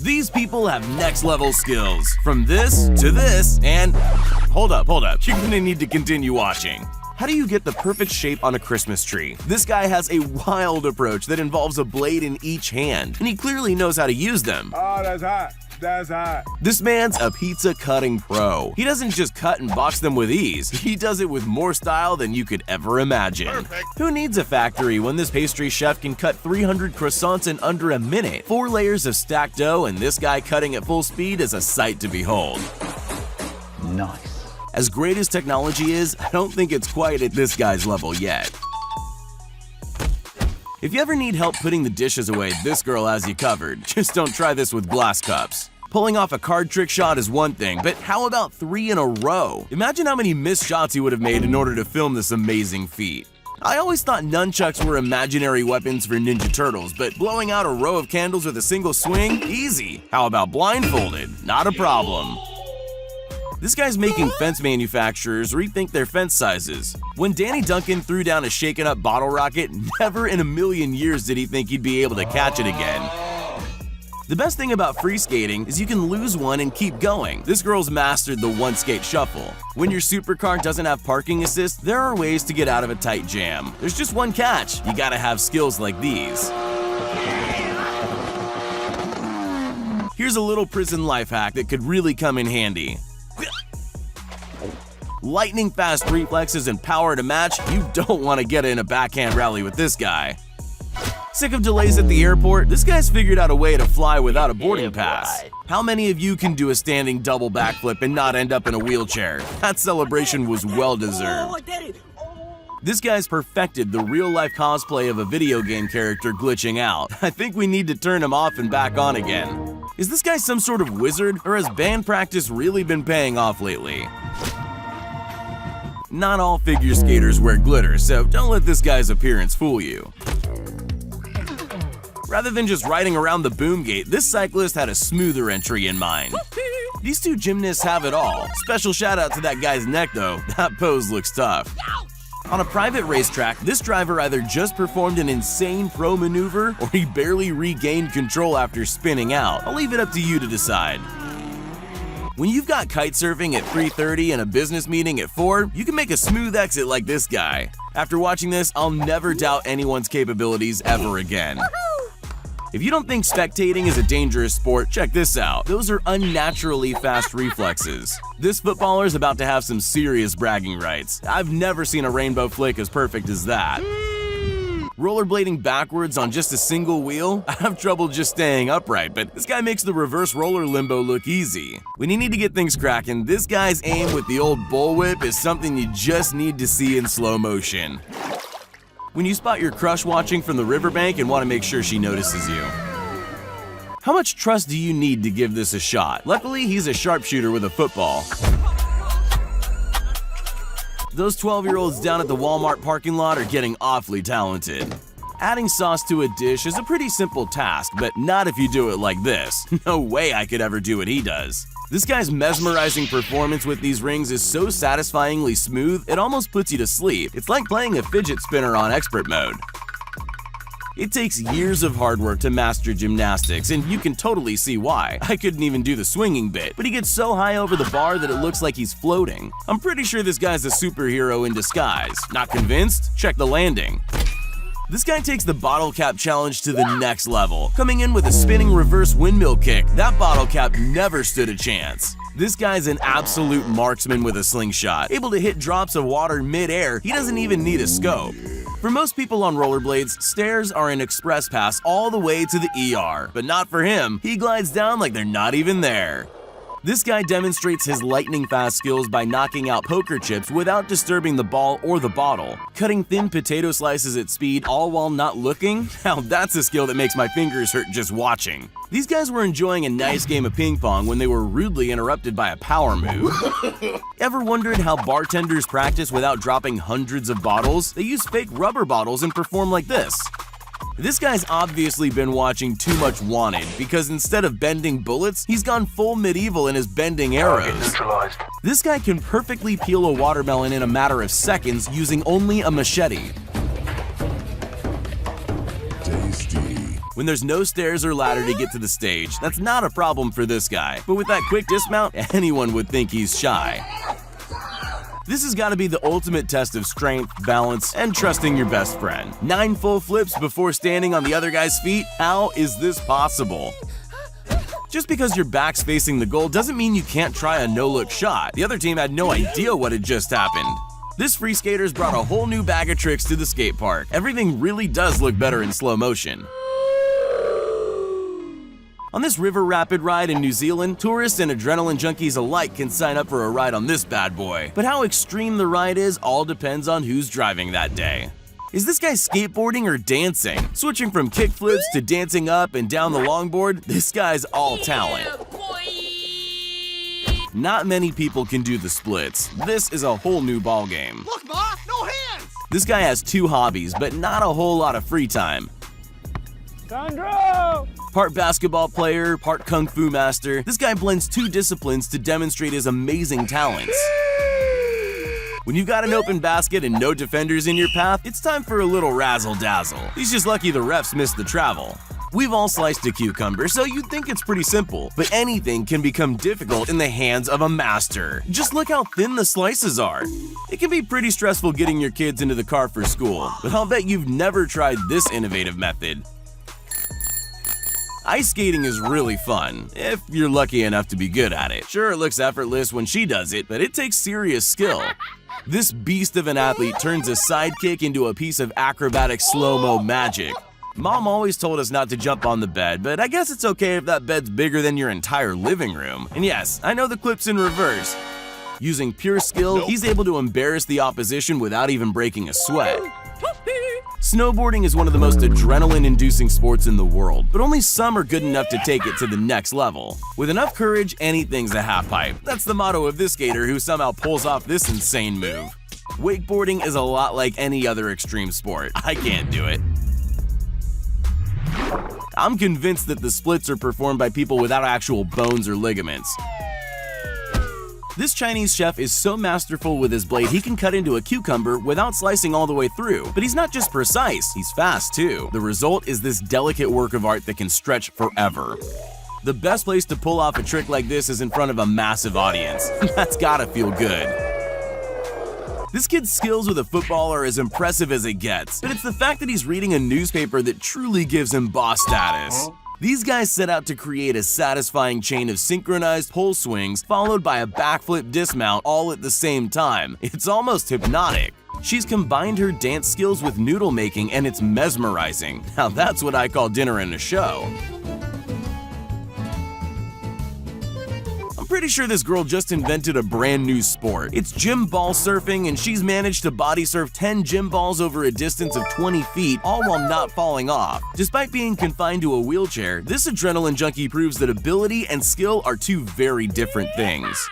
These people have next level skills. From this to this, and hold up, you're gonna need to continue watching. How do you get the perfect shape on a Christmas tree? This guy has a wild approach that involves a blade in each hand, and he clearly knows how to use them. Oh, that's hot. That's hot. This man's a pizza cutting pro. He doesn't just cut and box them with ease, he does it with more style than you could ever imagine. Perfect. Who needs a factory when this pastry chef can cut 300 croissants in under a minute? 4 layers of stacked dough, and this guy cutting at full speed is a sight to behold. Nice. As great as technology is, I don't think it's quite at this guy's level yet. If you ever need help putting the dishes away, this girl has you covered. Just don't try this with glass cups. Pulling off a card trick shot is one thing, but how about 3 in a row? Imagine how many missed shots he would have made in order to film this amazing feat. I always thought nunchucks were imaginary weapons for Ninja Turtles, but blowing out a row of candles with a single swing? Easy. How about blindfolded? Not a problem. This guy's making fence manufacturers rethink their fence sizes. When Danny Duncan threw down a shaken up bottle rocket, never in a million years did he think he'd be able to catch it again. The best thing about free skating is you can lose one and keep going. This girl's mastered the one skate shuffle. When your supercar doesn't have parking assist, there are ways to get out of a tight jam. There's just one catch: you gotta have skills like these. Here's a little prison life hack that could really come in handy. Lightning fast reflexes and power to match, you don't want to get in a backhand rally with this guy. Sick of delays at the airport? This guy's figured out a way to fly without a boarding pass. How many of you can do a standing double backflip and not end up in a wheelchair? That celebration was well deserved. This guy's perfected the real-life cosplay of a video game character glitching out. I think we need to turn him off and back on again. Is this guy some sort of wizard, or has band practice really been paying off lately? Not all figure skaters wear glitter, so don't let this guy's appearance fool you. Rather than just riding around the boom gate, this cyclist had a smoother entry in mind. These two gymnasts have it all. Special shout out to that guy's neck though, that pose looks tough. On a private racetrack, this driver either just performed an insane pro maneuver or he barely regained control after spinning out. I'll leave it up to you to decide. When you've got kite surfing at 3:30 and a business meeting at 4, you can make a smooth exit like this guy. After watching this, I'll never doubt anyone's capabilities ever again. If you don't think spectating is a dangerous sport, check this out. Those are unnaturally fast reflexes. This footballer is about to have some serious bragging rights. I've never seen a rainbow flick as perfect as that. Rollerblading backwards on just a single wheel? I have trouble just staying upright, but this guy makes the reverse roller limbo look easy. When you need to get things cracking, this guy's aim with the old bullwhip is something you just need to see in slow motion. When you spot your crush watching from the riverbank and want to make sure she notices you. How much trust do you need to give this a shot? Luckily, he's a sharpshooter with a football. Those 12-year-olds down at the Walmart parking lot are getting awfully talented. Adding sauce to a dish is a pretty simple task, but not if you do it like this. No way I could ever do what he does. This guy's mesmerizing performance with these rings is so satisfyingly smooth, it almost puts you to sleep. It's like playing a fidget spinner on expert mode. It takes years of hard work to master gymnastics, and you can totally see why. I couldn't even do the swinging bit, but he gets so high over the bar that it looks like he's floating. I'm pretty sure this guy's a superhero in disguise. Not convinced? Check the landing. This guy takes the bottle cap challenge to the next level, coming in with a spinning reverse windmill kick. That bottle cap never stood a chance. This guy's an absolute marksman with a slingshot, able to hit drops of water mid-air. He doesn't even need a scope. For most people on rollerblades, stairs are an express pass all the way to the ER, but not for him. He glides down like they're not even there. This guy demonstrates his lightning-fast skills by knocking out poker chips without disturbing the ball or the bottle. Cutting thin potato slices at speed all while not looking? Now that's a skill that makes my fingers hurt just watching. These guys were enjoying a nice game of ping pong when they were rudely interrupted by a power move. Ever wondered how bartenders practice without dropping hundreds of bottles? They use fake rubber bottles and perform like this. This guy's obviously been watching too much Wanted, because instead of bending bullets, he's gone full medieval in his bending arrows. This guy can perfectly peel a watermelon in a matter of seconds using only a machete. Tasty. When there's no stairs or ladder to get to the stage, that's not a problem for this guy. But with that quick dismount, anyone would think he's shy. This has got to be the ultimate test of strength, balance, and trusting your best friend. 9 full flips before standing on the other guy's feet? How is this possible? Just because your back's facing the goal doesn't mean you can't try a no-look shot. The other team had no idea what had just happened. This free skater's brought a whole new bag of tricks to the skate park. Everything really does look better in slow motion. On this river rapid ride in New Zealand, tourists and adrenaline junkies alike can sign up for a ride on this bad boy. But how extreme the ride is all depends on who's driving that day. Is this guy skateboarding or dancing? Switching from kickflips to dancing up and down the longboard, this guy's all talent. Not many people can do the splits. This is a whole new ballgame. Look, Ma, no hands! This guy has 2 hobbies, but not a whole lot of free time. Sandro! Part basketball player, part kung fu master, this guy blends 2 disciplines to demonstrate his amazing talents. When you've got an open basket and no defenders in your path, it's time for a little razzle-dazzle. He's just lucky the refs missed the travel. We've all sliced a cucumber, so you'd think it's pretty simple, but anything can become difficult in the hands of a master. Just look how thin the slices are. It can be pretty stressful getting your kids into the car for school, but I'll bet you've never tried this innovative method. Ice skating is really fun, if you're lucky enough to be good at it. Sure, it looks effortless when she does it, but it takes serious skill. This beast of an athlete turns a sidekick into a piece of acrobatic slow-mo magic. Mom always told us not to jump on the bed, but I guess it's okay if that bed's bigger than your entire living room. And yes, I know the clip's in reverse. Using pure skill, he's able to embarrass the opposition without even breaking a sweat. Snowboarding is one of the most adrenaline-inducing sports in the world, but only some are good enough to take it to the next level. With enough courage, anything's a half-pipe. That's the motto of this skater who somehow pulls off this insane move. Wakeboarding is a lot like any other extreme sport. I can't do it. I'm convinced that the splits are performed by people without actual bones or ligaments. This Chinese chef is so masterful with his blade he can cut into a cucumber without slicing all the way through. But he's not just precise, he's fast too. The result is this delicate work of art that can stretch forever. The best place to pull off a trick like this is in front of a massive audience. That's gotta feel good. This kid's skills with a football are as impressive as it gets, but it's the fact that he's reading a newspaper that truly gives him boss status. These guys set out to create a satisfying chain of synchronized pole swings followed by a backflip dismount all at the same time. It's almost hypnotic. She's combined her dance skills with noodle making and it's mesmerizing. Now that's what I call dinner and a show. I'm pretty sure this girl just invented a brand new sport. It's gym ball surfing and she's managed to body surf 10 gym balls over a distance of 20 feet, all while not falling off. Despite being confined to a wheelchair, this adrenaline junkie proves that ability and skill are 2 very different things.